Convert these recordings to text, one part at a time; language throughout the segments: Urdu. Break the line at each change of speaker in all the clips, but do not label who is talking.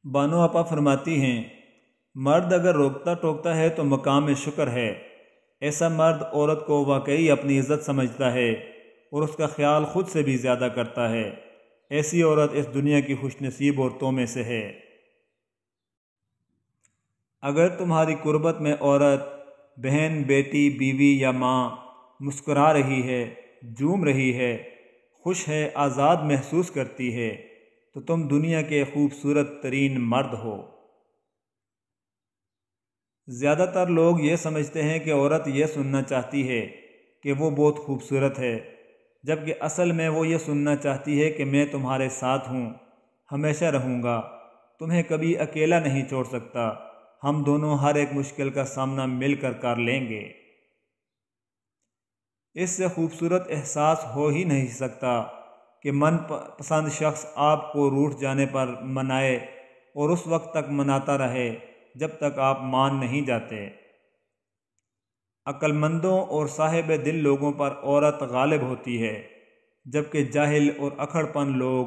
بانو آپا فرماتی ہیں، مرد اگر روکتا ٹوکتا ہے تو مقام شکر ہے۔ ایسا مرد عورت کو واقعی اپنی عزت سمجھتا ہے اور اس کا خیال خود سے بھی زیادہ کرتا ہے۔ ایسی عورت اس دنیا کی خوش نصیب عورتوں میں سے ہے۔ اگر تمہاری قربت میں عورت، بہن، بیٹی، بیوی یا ماں مسکرا رہی ہے، جھوم رہی ہے، خوش ہے، آزاد محسوس کرتی ہے، تو تم دنیا کے خوبصورت ترین مرد ہو۔ زیادہ تر لوگ یہ سمجھتے ہیں کہ عورت یہ سننا چاہتی ہے کہ وہ بہت خوبصورت ہے، جبکہ اصل میں وہ یہ سننا چاہتی ہے کہ میں تمہارے ساتھ ہوں، ہمیشہ رہوں گا، تمہیں کبھی اکیلا نہیں چھوڑ سکتا، ہم دونوں ہر ایک مشکل کا سامنا مل کر لیں گے۔ اس سے خوبصورت احساس ہو ہی نہیں سکتا کہ من پسند شخص آپ کو روٹھ جانے پر منائے اور اس وقت تک مناتا رہے جب تک آپ مان نہیں جاتے۔ عقل مندوں اور صاحب دل لوگوں پر عورت غالب ہوتی ہے، جبکہ جاہل اور اکھڑ پن لوگ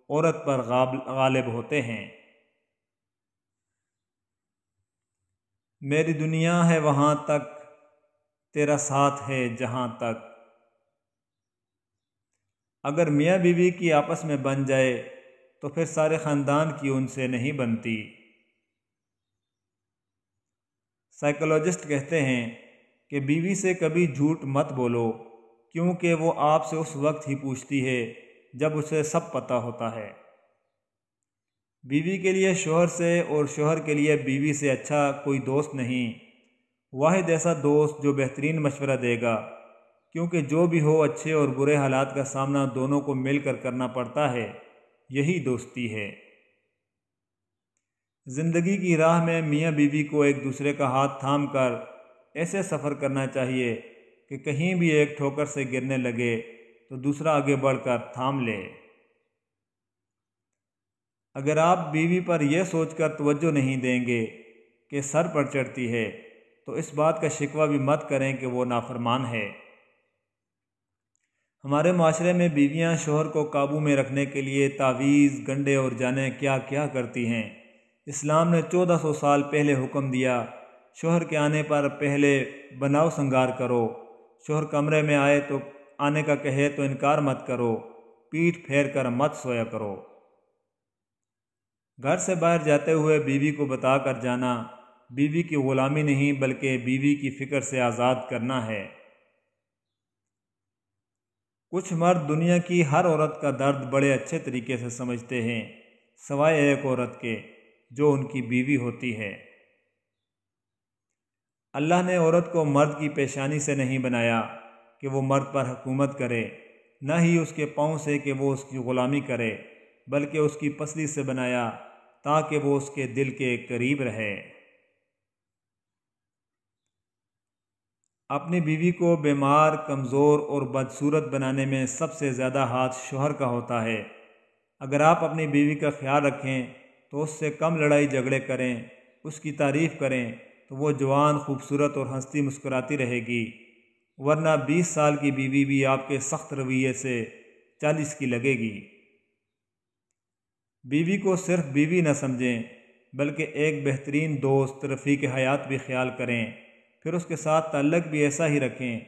عورت پر غالب ہوتے ہیں۔ میری دنیا ہے وہاں تک، تیرا ساتھ ہے جہاں تک۔ اگر میاں بیوی کی آپس میں بن جائے تو پھر سارے خاندان کی ان سے نہیں بنتی۔ سائیکولوجسٹ کہتے ہیں کہ بیوی سے کبھی جھوٹ مت بولو، کیونکہ وہ آپ سے اس وقت ہی پوچھتی ہے جب اسے سب پتہ ہوتا ہے۔ بیوی کے لیے شوہر سے اور شوہر کے لیے بیوی سے اچھا کوئی دوست نہیں، واحد ایسا دوست جو بہترین مشورہ دے گا، کیونکہ جو بھی ہو اچھے اور برے حالات کا سامنا دونوں کو مل کر کرنا پڑتا ہے، یہی دوستی ہے۔ زندگی کی راہ میں میاں بیوی کو ایک دوسرے کا ہاتھ تھام کر ایسے سفر کرنا چاہیے کہ کہیں بھی ایک ٹھوکر سے گرنے لگے تو دوسرا آگے بڑھ کر تھام لے۔ اگر آپ بیوی پر یہ سوچ کر توجہ نہیں دیں گے کہ سر پر چڑھتی ہے تو اس بات کا شکوہ بھی مت کریں کہ وہ نافرمان ہے۔ ہمارے معاشرے میں بیویاں شوہر کو قابو میں رکھنے کے لیے تعویذ، گنڈے اور جانے کیا کیا کرتی ہیں۔ اسلام نے 1400 سال پہلے حکم دیا، شوہر کے آنے پر پہلے بناؤ سنگار کرو، شوہر کمرے میں آئے تو آنے کا کہے تو انکار مت کرو، پیٹھ پھیر کر مت سویا کرو۔ گھر سے باہر جاتے ہوئے بیوی کو بتا کر جانا بیوی کی غلامی نہیں بلکہ بیوی کی فکر سے آزاد کرنا ہے۔ کچھ مرد دنیا کی ہر عورت کا درد بڑے اچھے طریقے سے سمجھتے ہیں، سوائے ایک عورت کے جو ان کی بیوی ہوتی ہے۔ اللہ نے عورت کو مرد کی پیشانی سے نہیں بنایا کہ وہ مرد پر حکومت کرے، نہ ہی اس کے پاؤں سے کہ وہ اس کی غلامی کرے، بلکہ اس کی پسلی سے بنایا تاکہ وہ اس کے دل کے قریب رہے۔ اپنی بیوی کو بیمار، کمزور اور بدصورت بنانے میں سب سے زیادہ ہاتھ شوہر کا ہوتا ہے۔ اگر آپ اپنی بیوی کا خیال رکھیں تو اس سے کم لڑائی جھگڑے کریں، اس کی تعریف کریں تو وہ جوان، خوبصورت اور ہنستی مسکراتی رہے گی، ورنہ 20 سال کی بیوی بھی آپ کے سخت رویے سے 40 کی لگے گی۔ بیوی کو صرف بیوی نہ سمجھیں بلکہ ایک بہترین دوست، رفیق حیات بھی خیال کریں، پھر اس کے ساتھ تعلق بھی ایسا ہی رکھیں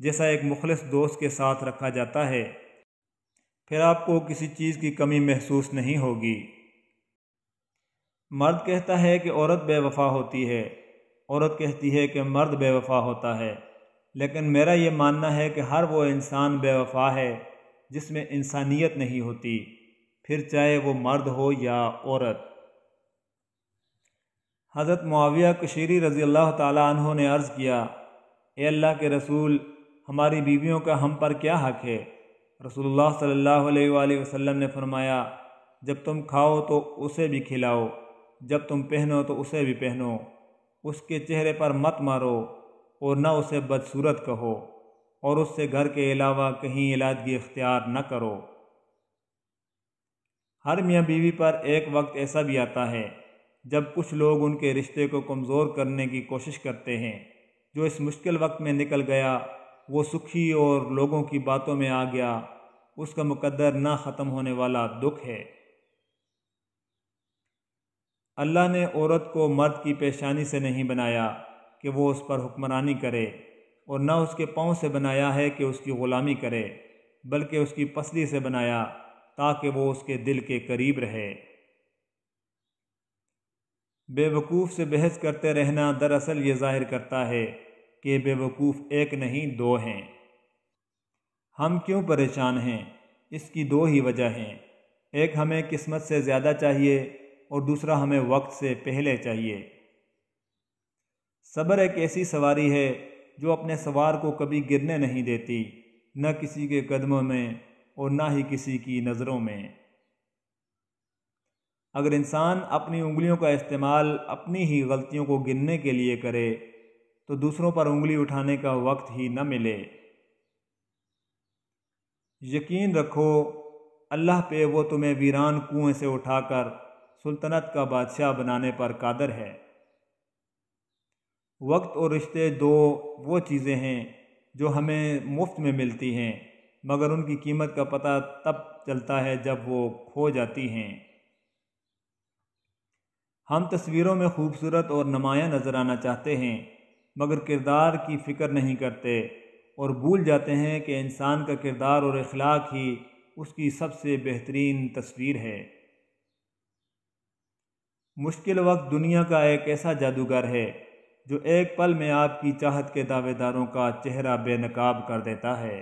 جیسا ایک مخلص دوست کے ساتھ رکھا جاتا ہے، پھر آپ کو کسی چیز کی کمی محسوس نہیں ہوگی۔ مرد کہتا ہے کہ عورت بے وفا ہوتی ہے، عورت کہتی ہے کہ مرد بے وفا ہوتا ہے، لیکن میرا یہ ماننا ہے کہ ہر وہ انسان بے وفا ہے جس میں انسانیت نہیں ہوتی، پھر چاہے وہ مرد ہو یا عورت۔ حضرت معاویہ قشیری رضی اللہ تعالیٰ عنہ نے عرض کیا، اے اللہ کے رسول، ہماری بیویوں کا ہم پر کیا حق ہے؟ رسول اللہ صلی اللہ علیہ وآلہ وسلم نے فرمایا، جب تم کھاؤ تو اسے بھی کھلاؤ، جب تم پہنو تو اسے بھی پہنو، اس کے چہرے پر مت مارو اور نہ اسے بدصورت کہو، اور اس سے گھر کے علاوہ کہیں علیحدگی اختیار نہ کرو۔ ہر میاں بیوی پر ایک وقت ایسا بھی آتا ہے جب کچھ لوگ ان کے رشتے کو کمزور کرنے کی کوشش کرتے ہیں۔ جو اس مشکل وقت میں نکل گیا وہ سکھی اور لوگوں کی باتوں میں آ گیا، اس کا مقدر نہ ختم ہونے والا دکھ ہے۔ اللہ نے عورت کو مرد کی پیشانی سے نہیں بنایا کہ وہ اس پر حکمرانی کرے، اور نہ اس کے پاؤں سے بنایا ہے کہ اس کی غلامی کرے، بلکہ اس کی پسلی سے بنایا تاکہ وہ اس کے دل کے قریب رہے۔ بے وقوف سے بحث کرتے رہنا دراصل یہ ظاہر کرتا ہے کہ بے وقوف ایک نہیں دو ہیں۔ ہم کیوں پریشان ہیں؟ اس کی دو ہی وجہ ہیں، ایک ہمیں قسمت سے زیادہ چاہیے اور دوسرا ہمیں وقت سے پہلے چاہیے۔ صبر ایک ایسی سواری ہے جو اپنے سوار کو کبھی گرنے نہیں دیتی، نہ کسی کے قدموں میں اور نہ ہی کسی کی نظروں میں۔ اگر انسان اپنی انگلیوں کا استعمال اپنی ہی غلطیوں کو گننے کے لیے کرے تو دوسروں پر انگلی اٹھانے کا وقت ہی نہ ملے۔ یقین رکھو اللہ پہ، وہ تمہیں ویران کنویں سے اٹھا کر سلطنت کا بادشاہ بنانے پر قادر ہے۔ وقت اور رشتے دو وہ چیزیں ہیں جو ہمیں مفت میں ملتی ہیں، مگر ان کی قیمت کا پتہ تب چلتا ہے جب وہ کھو جاتی ہیں۔ ہم تصویروں میں خوبصورت اور نمایاں نظر آنا چاہتے ہیں، مگر کردار کی فکر نہیں کرتے اور بھول جاتے ہیں کہ انسان کا کردار اور اخلاق ہی اس کی سب سے بہترین تصویر ہے۔ مشکل وقت دنیا کا ایک ایسا جادوگر ہے جو ایک پل میں آپ کی چاہت کے دعوے داروں کا چہرہ بے نقاب کر دیتا ہے۔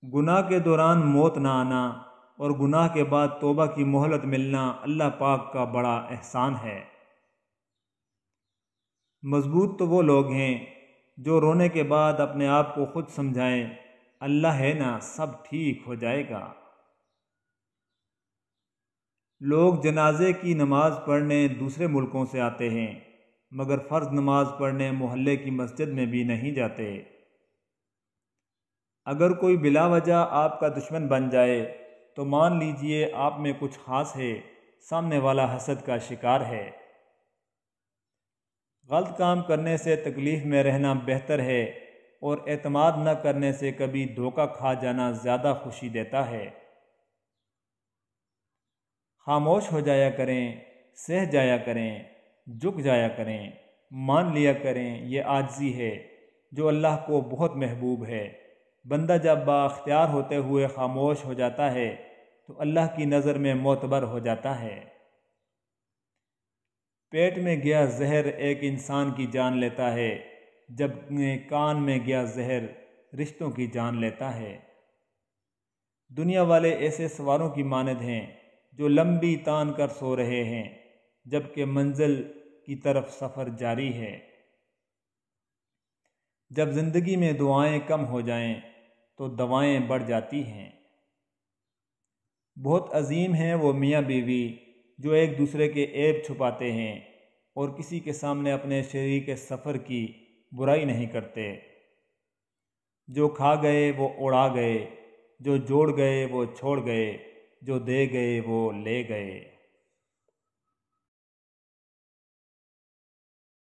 گناہ کے دوران موت نہ آنا اور گناہ کے بعد توبہ کی مہلت ملنا اللہ پاک کا بڑا احسان ہے۔ مضبوط تو وہ لوگ ہیں جو رونے کے بعد اپنے آپ کو خود سمجھائیں، اللہ ہے نا، سب ٹھیک ہو جائے گا۔ لوگ جنازے کی نماز پڑھنے دوسرے ملکوں سے آتے ہیں، مگر فرض نماز پڑھنے محلے کی مسجد میں بھی نہیں جاتے۔ اگر کوئی بلا وجہ آپ کا دشمن بن جائے تو مان لیجئے آپ میں کچھ خاص ہے، سامنے والا حسد کا شکار ہے۔ غلط کام کرنے سے تکلیف میں رہنا بہتر ہے، اور اعتماد نہ کرنے سے کبھی دھوکہ کھا جانا زیادہ خوشی دیتا ہے۔ خاموش ہو جایا کریں، سہ جایا کریں، جھک جایا کریں، مان لیا کریں، یہ عاجزی ہے جو اللہ کو بہت محبوب ہے۔ بندہ جب بااختیار ہوتے ہوئے خاموش ہو جاتا ہے تو اللہ کی نظر میں معتبر ہو جاتا ہے۔ پیٹ میں گیا زہر ایک انسان کی جان لیتا ہے، جب کان میں گیا زہر رشتوں کی جان لیتا ہے۔ دنیا والے ایسے سواروں کی مانند ہیں جو لمبی تان کر سو رہے ہیں، جبکہ منزل کی طرف سفر جاری ہے۔ جب زندگی میں دعائیں کم ہو جائیں تو دوائیں بڑھ جاتی ہیں۔ بہت عظیم ہیں وہ میاں بیوی جو ایک دوسرے کے عیب چھپاتے ہیں اور کسی کے سامنے اپنے شریک سفر کی برائی نہیں کرتے۔ جو کھا گئے وہ اڑا گئے، جو جوڑ گئے وہ چھوڑ گئے، جو دے گئے وہ لے گئے۔